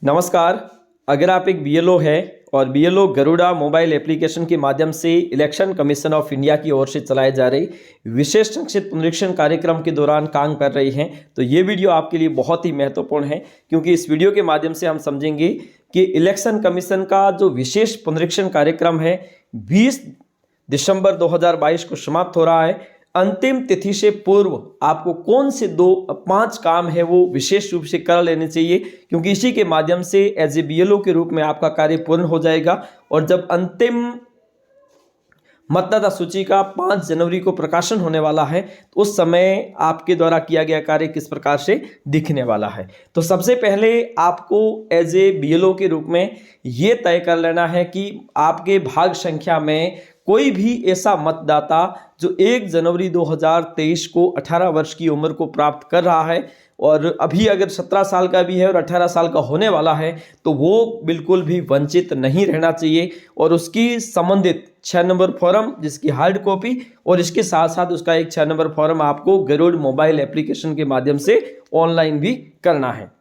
नमस्कार। अगर आप एक बीएलओ है और बीएलओ गरुड़ा मोबाइल एप्लीकेशन के माध्यम से इलेक्शन कमीशन ऑफ इंडिया की ओर से चलाए जा रहे विशेष संक्षिप्त पुनरीक्षण कार्यक्रम के दौरान काम कर रहे हैं तो ये वीडियो आपके लिए बहुत ही महत्वपूर्ण है, क्योंकि इस वीडियो के माध्यम से हम समझेंगे कि इलेक्शन कमीशन का जो विशेष पुनरीक्षण कार्यक्रम है 20 दिसंबर 2022 को समाप्त हो रहा है। अंतिम तिथि से पूर्व आपको कौन से 5 काम है वो विशेष रूप से कर लेने चाहिए, क्योंकि इसी के माध्यम से एज ए बीएलओ के रूप में आपका कार्य पूर्ण हो जाएगा। और जब अंतिम मतदाता सूची का 5 जनवरी को प्रकाशन होने वाला है तो उस समय आपके द्वारा किया गया कार्य किस प्रकार से दिखने वाला है। तो सबसे पहले आपको एज ए बीएलओ के रूप में ये तय कर लेना है कि आपके भाग संख्या में कोई भी ऐसा मतदाता जो 1 जनवरी 2023 को 18 वर्ष की उम्र को प्राप्त कर रहा है और अभी अगर 17 साल का भी है और 18 साल का होने वाला है तो वो बिल्कुल भी वंचित नहीं रहना चाहिए। और उसकी संबंधित 6 नंबर फॉर्म जिसकी हार्ड कॉपी और इसके साथ साथ उसका एक 6 नंबर फॉर्म आपको गरुड़ मोबाइल एप्लीकेशन के माध्यम से ऑनलाइन भी करना है।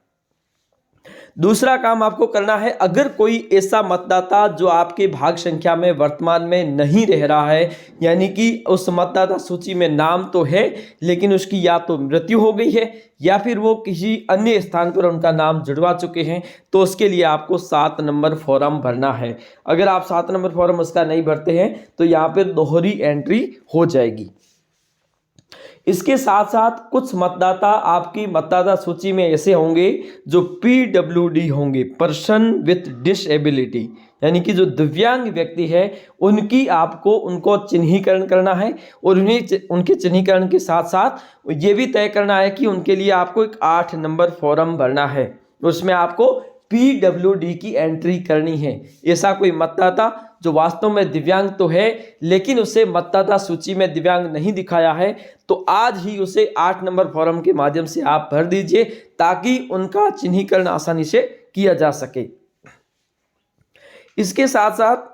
दूसरा काम आपको करना है, अगर कोई ऐसा मतदाता जो आपके भाग संख्या में वर्तमान में नहीं रह रहा है, यानी कि उस मतदाता सूची में नाम तो है लेकिन उसकी या तो मृत्यु हो गई है या फिर वो किसी अन्य स्थान पर उनका नाम जुड़वा चुके हैं, तो उसके लिए आपको 7 नंबर फॉर्म भरना है। अगर आप 7 नंबर फॉर्म उसका नहीं भरते हैं तो यहाँ पर दोहरी एंट्री हो जाएगी। इसके साथ साथ कुछ मतदाता आपकी मतदाता सूची में ऐसे होंगे जो पीडब्ल्यूडी होंगे, पर्सन विथ डिसेबिलिटी, यानी कि जो दिव्यांग व्यक्ति है उनको चिन्हीकरण करना है। और उनके चिन्हीकरण के साथ साथ ये भी तय करना है कि उनके लिए आपको एक 8 नंबर फॉर्म भरना है, उसमें आपको पीडब्ल्यूडी की एंट्री करनी है। ऐसा कोई मतदाता जो वास्तव में दिव्यांग तो है लेकिन उसे मतदाता सूची में दिव्यांग नहीं दिखाया है तो आज ही उसे 8 नंबर फॉर्म के माध्यम से आप भर दीजिए ताकि उनका चिन्हीकरण आसानी से किया जा सके। इसके साथ साथ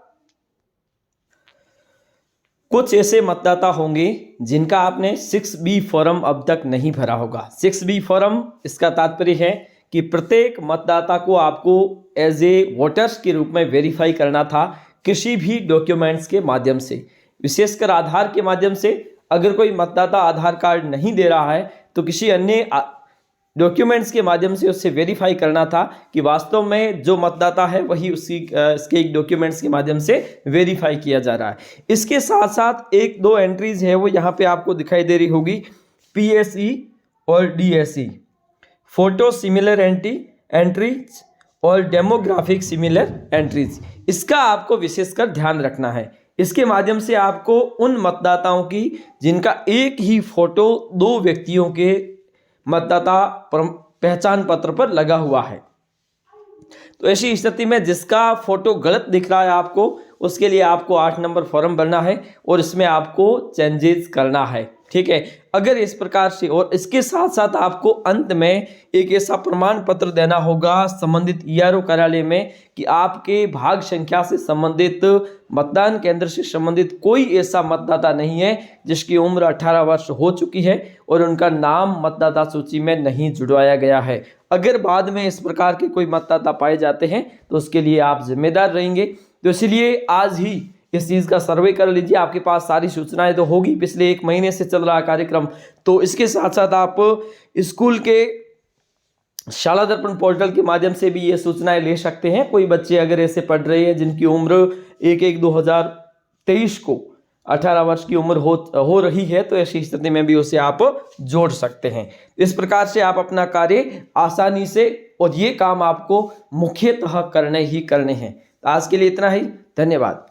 कुछ ऐसे मतदाता होंगे जिनका आपने 6B फॉर्म अब तक नहीं भरा होगा। 6B फॉर्म इसका तात्पर्य है कि प्रत्येक मतदाता को आपको एज ए वोटर्स के रूप में वेरीफाई करना था किसी भी डॉक्यूमेंट्स के माध्यम से, विशेषकर आधार के माध्यम से। अगर कोई मतदाता आधार कार्ड नहीं दे रहा है तो किसी अन्य डॉक्यूमेंट्स के माध्यम से उससे वेरीफाई करना था कि वास्तव में जो मतदाता है वही इसके एक डॉक्यूमेंट्स के माध्यम से वेरीफाई किया जा रहा है। इसके साथ साथ 1-2 एंट्रीज है वो यहाँ पे आपको दिखाई दे रही होगी, PSE और DSE, फोटो सिमिलर एंट्रीज और डेमोग्राफिक सिमिलर एंट्रीज। इसका आपको विशेषकर ध्यान रखना है। इसके माध्यम से आपको उन मतदाताओं की जिनका एक ही फोटो 2 व्यक्तियों के मतदाता पहचान पत्र पर लगा हुआ है, तो ऐसी स्थिति में जिसका फोटो गलत दिख रहा है आपको, उसके लिए आपको 8 नंबर फॉर्म भरना है और इसमें आपको चेंजेस करना है। ठीक है, अगर इस प्रकार से, और इसके साथ साथ आपको अंत में एक ऐसा प्रमाण पत्र देना होगा संबंधित ERO कार्यालय में कि आपके भाग संख्या से संबंधित मतदान केंद्र से संबंधित कोई ऐसा मतदाता नहीं है जिसकी उम्र 18 वर्ष हो चुकी है और उनका नाम मतदाता सूची में नहीं जुड़वाया गया है। अगर बाद में इस प्रकार के कोई मतदाता पाए जाते हैं तो उसके लिए आप जिम्मेदार रहेंगे। तो इसलिए आज ही इस चीज़ का सर्वे कर लीजिए, आपके पास सारी सूचनाएं तो होगी, पिछले 1 महीने से चल रहा कार्यक्रम। तो इसके साथ साथ आप स्कूल के शाला दर्पण पोर्टल के माध्यम से भी ये सूचनाएं ले सकते हैं। कोई बच्चे अगर ऐसे पढ़ रहे हैं जिनकी उम्र 1/1/2023 को 18 वर्ष की उम्र हो रही है तो ऐसी स्थिति में भी उसे आप जोड़ सकते हैं। इस प्रकार से आप अपना कार्य आसानी से, और ये काम आपको मुख्यतः करने ही करने हैं। तो आज के लिए इतना ही, धन्यवाद।